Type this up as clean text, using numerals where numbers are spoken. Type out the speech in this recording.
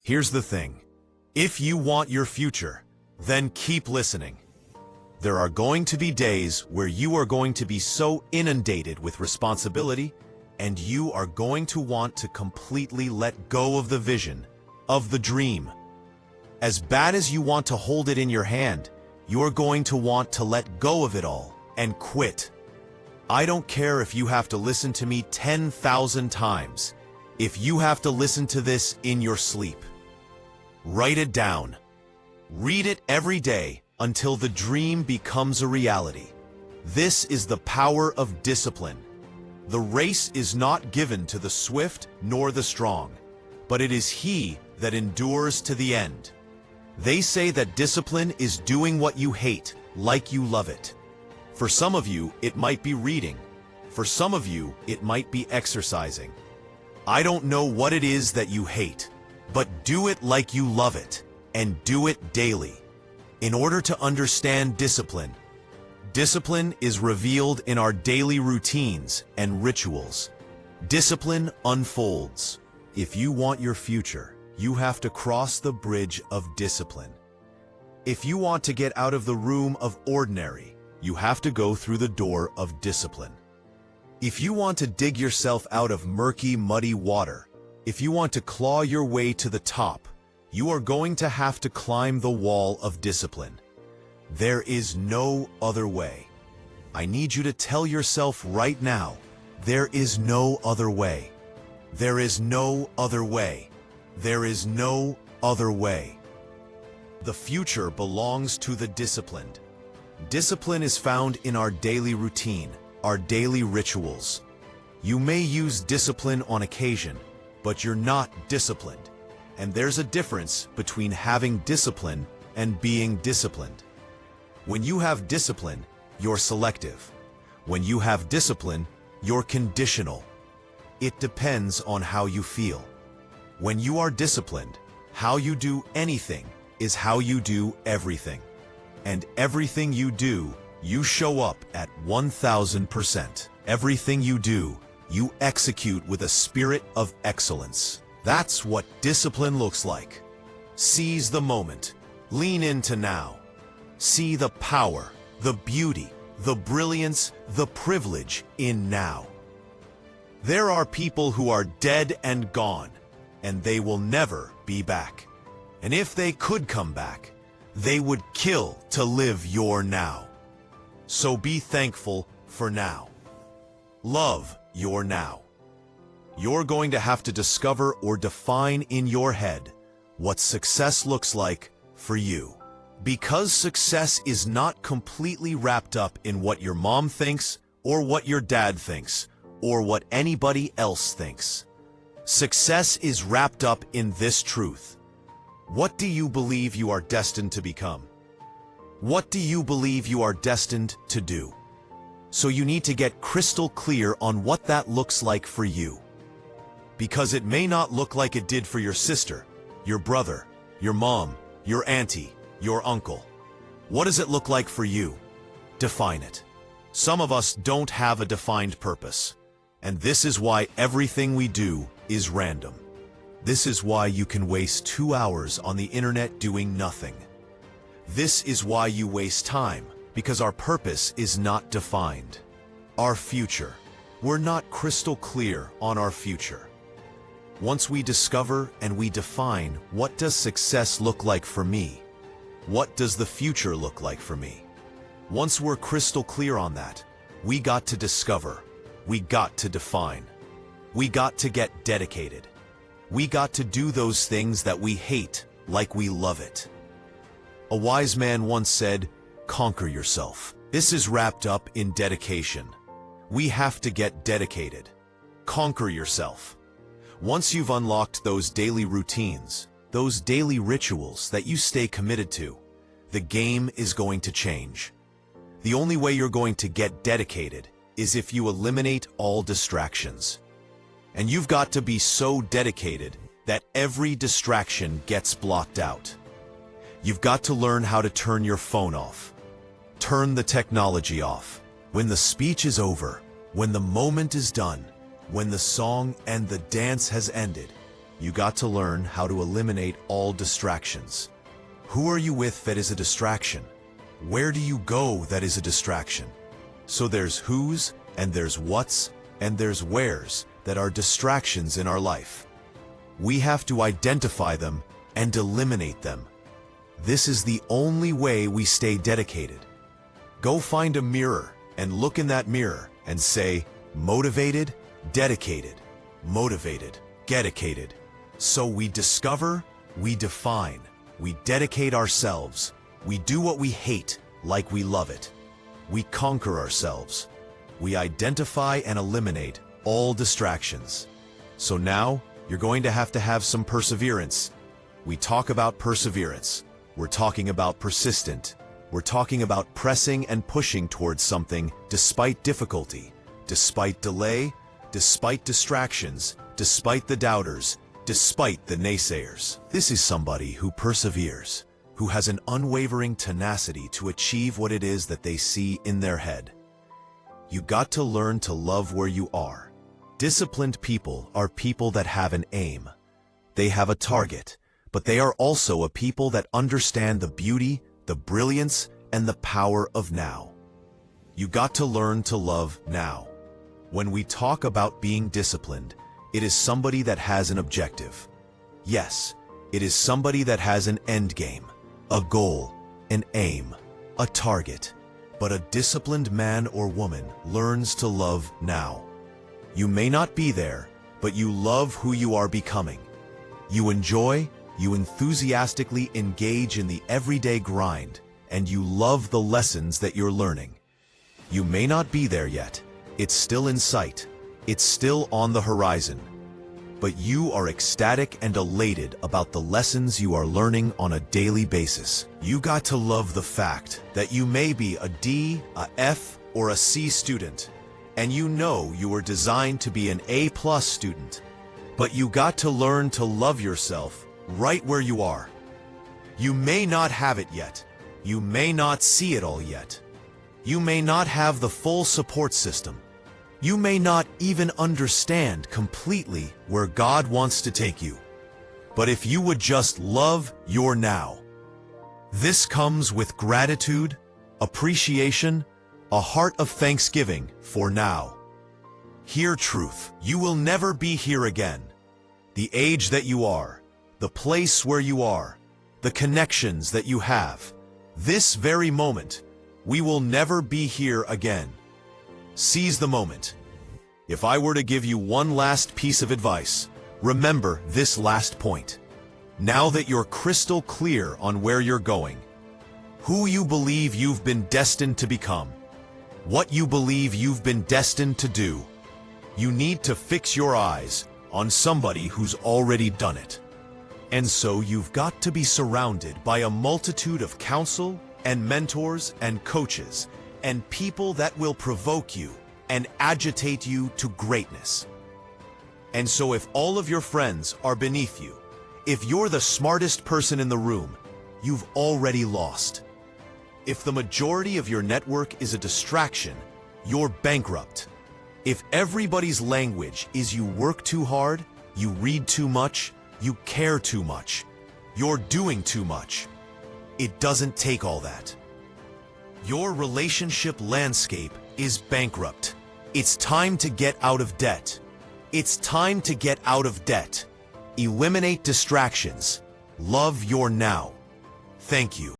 Here's the thing. If you want your future, then keep listening. There are going to be days where you are going to be so inundated with responsibility, and you are going to want to completely let go of the vision, of the dream. As bad as you want to hold it in your hand, you're going to want to let go of it all and quit. I don't care if you have to listen to me 10,000 times, if you have to listen to this in your sleep. Write it down. Read it every day until the dream becomes a reality. This is the power of discipline. The race is not given to the swift nor the strong, but it is he that endures to the end. They say that discipline is doing what you hate, like you love it. For some of you, it might be reading. For some of you, it might be exercising. I don't know what it is that you hate, but do it like you love it, and do it daily. In order to understand discipline, discipline is revealed in our daily routines and rituals. Discipline unfolds. If you want your future, you have to cross the bridge of discipline. If you want to get out of the room of ordinary, you have to go through the door of discipline. If you want to dig yourself out of murky, muddy water, if you want to claw your way to the top, you are going to have to climb the wall of discipline. There is no other way. I need you to tell yourself right now, there is no other way. There is no other way. There is no other way. The future belongs to the disciplined. Discipline is found in our daily routine, our daily rituals. You may use discipline on occasion, but you're not disciplined. And there's a difference between having discipline and being disciplined. When you have discipline, you're selective. When you have discipline, you're conditional. It depends on how you feel. When you are disciplined, how you do anything is how you do everything. And everything you do, you show up at 1000%. Everything you do, you execute with a spirit of excellence. That's what discipline looks like. Seize the moment. Lean into now. See the power, the beauty, the brilliance, the privilege in now. There are people who are dead and gone, and they will never be back. And if they could come back, they would kill to live your now. So be thankful for now. Love your now. You're going to have to discover or define in your head what success looks like for you. Because success is not completely wrapped up in what your mom thinks, or what your dad thinks, or what anybody else thinks. Success is wrapped up in this truth. What do you believe you are destined to become? What do you believe you are destined to do? So you need to get crystal clear on what that looks like for you. Because it may not look like it did for your sister, your brother, your mom, your auntie, your uncle. What does it look like for you? Define it. Some of us don't have a defined purpose. And this is why everything we do is random. This is why you can waste 2 hours on the internet doing nothing. This is why you waste time, because our purpose is not defined. Our future. We're not crystal clear on our future. Once we discover and we define what does success look like for me, what does the future look like for me? Once we're crystal clear on that, we got to discover, we got to define, we got to get dedicated. We got to do those things that we hate like we love it. A wise man once said, conquer yourself. This is wrapped up in dedication. We have to get dedicated. Conquer yourself. Once you've unlocked those daily routines, those daily rituals that you stay committed to, the game is going to change. The only way you're going to get dedicated is if you eliminate all distractions. And you've got to be so dedicated that every distraction gets blocked out. You've got to learn how to turn your phone off. Turn the technology off. When the speech is over, when the moment is done, when the song and the dance has ended, you got to learn how to eliminate all distractions. Who are you with that is a distraction? Where do you go that is a distraction? So there's who's, and there's what's, and there's where's that are distractions in our life. We have to identify them and eliminate them. This is the only way we stay dedicated. Go find a mirror and look in that mirror and say, motivated, dedicated, motivated, dedicated. So we discover, we define, we dedicate ourselves, we do what we hate like we love it. We conquer ourselves. We identify and eliminate all distractions. So now, you're going to have some perseverance. We talk about perseverance. We're talking about persistent. We're talking about pressing and pushing towards something despite difficulty, despite delay, despite distractions, despite the doubters, despite the naysayers. This is somebody who perseveres, who has an unwavering tenacity to achieve what it is that they see in their head. You got to learn to love where you are. Disciplined people are people that have an aim. They have a target, but they are also a people that understand the beauty, the brilliance, and the power of now. You got to learn to love now. When we talk about being disciplined, it is somebody that has an objective. Yes, it is somebody that has an end game. A goal, an aim, a target. But a disciplined man or woman learns to love now. You may not be there, but you love who you are becoming. You enjoy, you enthusiastically engage in the everyday grind, and you love the lessons that you're learning. You may not be there yet. It's still in sight. It's still on the horizon. But you are ecstatic and elated about the lessons you are learning on a daily basis. You got to love the fact that you may be a D, a F, or a C student, and you know you were designed to be an A+ student. But you got to learn to love yourself right where you are. You may not have it yet. You may not see it all yet. You may not have the full support system. You may not even understand completely where God wants to take you. But if you would just love your now. This comes with gratitude, appreciation, a heart of thanksgiving for now. Hear truth. You will never be here again. The age that you are, the place where you are, the connections that you have, this very moment, we will never be here again. Seize the moment. If I were to give you one last piece of advice, remember this last point. Now that you're crystal clear on where you're going, who you believe you've been destined to become, what you believe you've been destined to do, you need to fix your eyes on somebody who's already done it. And so you've got to be surrounded by a multitude of counsel and mentors and coaches and people that will provoke you and agitate you to greatness. And so if all of your friends are beneath you, if you're the smartest person in the room, you've already lost. If the majority of your network is a distraction, you're bankrupt. If everybody's language is you work too hard, you read too much, you care too much, you're doing too much, it doesn't take all that. Your relationship landscape is bankrupt. It's time to get out of debt. It's time to get out of debt. Eliminate distractions. Love your now. Thank you.